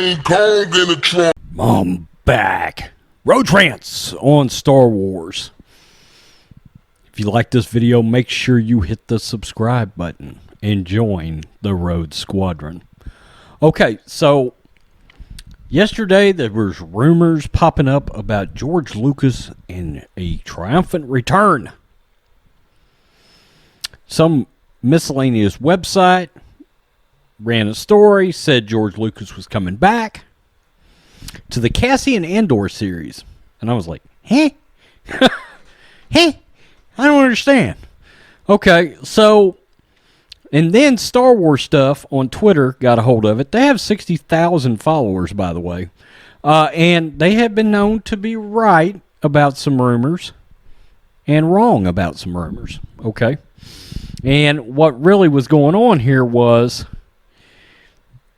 King Kong in the trunk. I'm back. Road Rants on Star Wars. If you like this video, make sure you hit the subscribe button and join the Rhodes Squadron. Okay, so yesterday there was rumors popping up about George Lucas and a triumphant return. Some miscellaneous website ran a story, said George Lucas was coming back to the Cassian Andor series. And I was like, huh? Huh? I don't understand. Okay, so, and then Star Wars Stuff on Twitter got a hold of it. They have 60,000 followers, by the way. And they have been known to be right about some rumors and wrong about some rumors. Okay? And what really was going on here was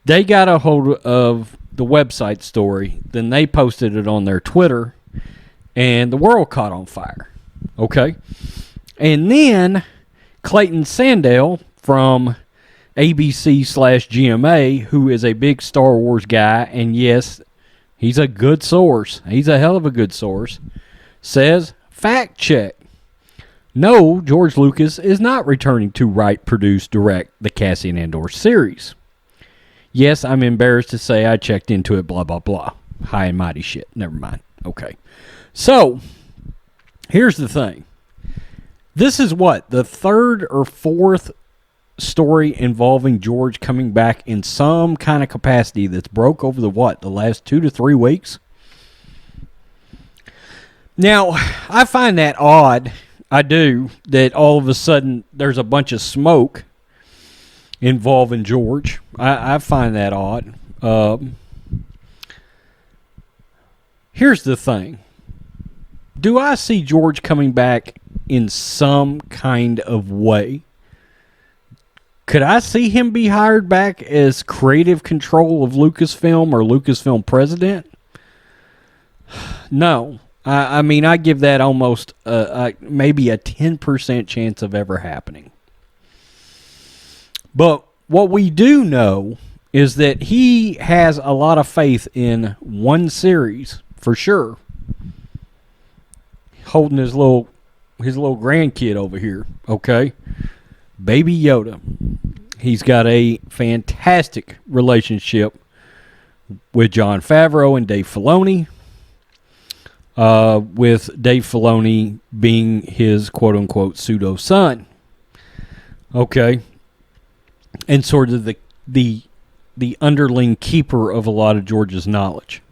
they got a hold of the website story, then they posted it on their Twitter, and the world caught on fire. Okay? And then Clayton Sandell from ABC/GMA, who is a big Star Wars guy, and yes, he's a good source. He's a hell of a good source. Says, fact check. No, George Lucas is not returning to write, produce, direct the Cassian Andor series. Yes, I'm embarrassed to say I checked into it, blah, blah, blah. High and mighty shit. Never mind. Okay. So, here's the thing. This is what? The third or fourth story involving George coming back in some kind of capacity that's broke over the what? The last 2 to 3 weeks? Now, I find that odd. I do. That all of a sudden there's a bunch of smoke involving George. I find that odd. Here's the thing. Do I see George coming back in some kind of way? Could I see him be hired back as creative control of Lucasfilm or Lucasfilm president? No. I mean, I give that almost maybe a 10% chance of ever happening. But what we do know is that he has a lot of faith in one series, for sure. Holding his little grandkid over here, okay? Baby Yoda. He's got a fantastic relationship with Jon Favreau and Dave Filoni. With Dave Filoni being his quote-unquote pseudo-son. Okay? And sort of the underling keeper of a lot of George's knowledge.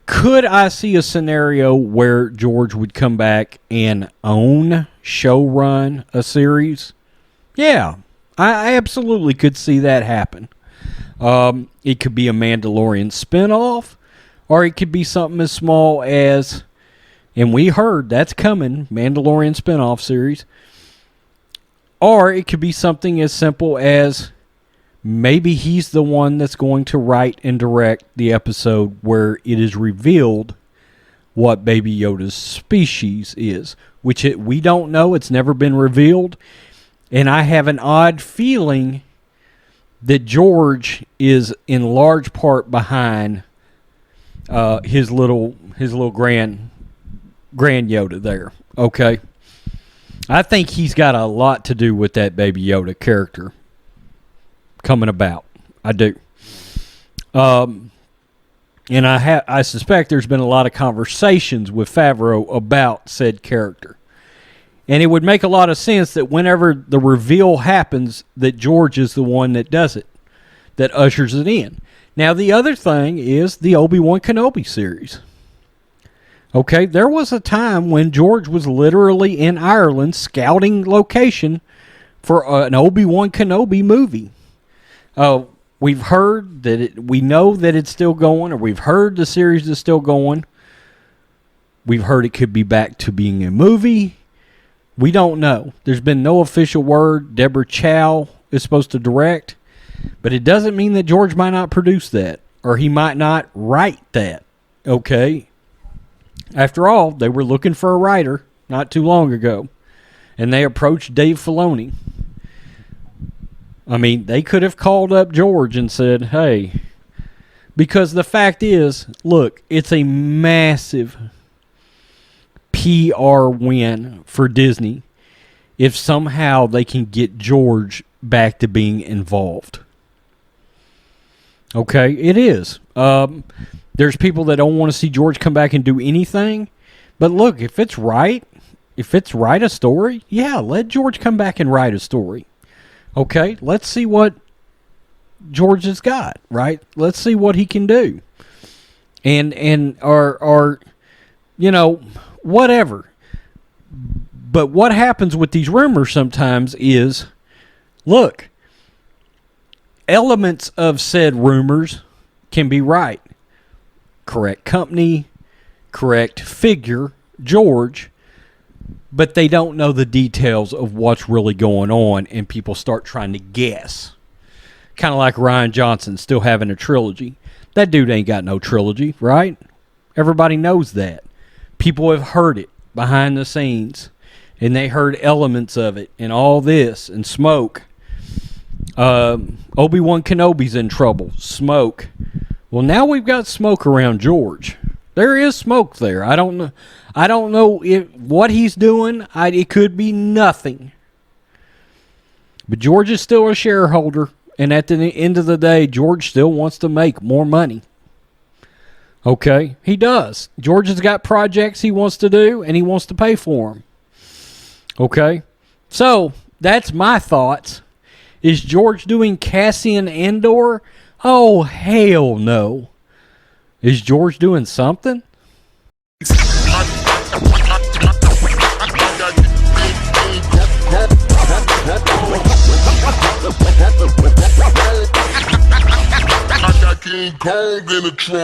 Could I see a scenario where George would come back and showrun a series? Yeah, I absolutely could see that happen. It could be a Mandalorian spinoff, or it could be something as small as, and we heard that's coming, Mandalorian spinoff series. Or it could be something as simple as maybe he's the one that's going to write and direct the episode where it is revealed what Baby Yoda's species is. Which we don't know. It's never been revealed. And I have an odd feeling that George is in large part behind his little grand Yoda there. Okay? I think he's got a lot to do with that Baby Yoda character coming about. I do. And I suspect there's been a lot of conversations with Favreau about said character. And it would make a lot of sense that whenever the reveal happens, that George is the one that does it, that ushers it in. Now, the other thing is the Obi-Wan Kenobi series. Okay, there was a time when George was literally in Ireland scouting location for an Obi-Wan Kenobi movie. We've heard that we know that it's still going, or we've heard the series is still going. We've heard it could be back to being a movie. We don't know. There's been no official word. Deborah Chow is supposed to direct, but it doesn't mean that George might not produce that, or he might not write that. Okay? After all, they were looking for a writer not too long ago, and they approached Dave Filoni. I mean, they could have called up George and said, hey, because the fact is, look, it's a massive PR win for Disney if somehow they can get George back to being involved. Okay, it is. There's people that don't want to see George come back and do anything. But look, if it's right a story, yeah, let George come back and write a story. Okay, let's see what George has got, right? Let's see what he can do. And or whatever. But what happens with these rumors sometimes is, look, elements of said rumors can be right. Correct company, correct figure, George, but they don't know the details of what's really going on, and people start trying to guess. Kind of like Rian Johnson still having a trilogy. That dude ain't got no trilogy, right? Everybody knows that. People have heard it behind the scenes, and they heard elements of it, and all this, and smoke. Obi-Wan Kenobi's in trouble. Smoke. Well, now we've got smoke around George. There is smoke there. I don't know what he's doing. It could be nothing. But George is still a shareholder, and at the end of the day, George still wants to make more money. Okay? He does. George has got projects he wants to do, and he wants to pay for them. Okay? So, that's my thoughts. Is George doing Cassian Andor? Oh, hell no. Is George doing something? King Kong in the trunk.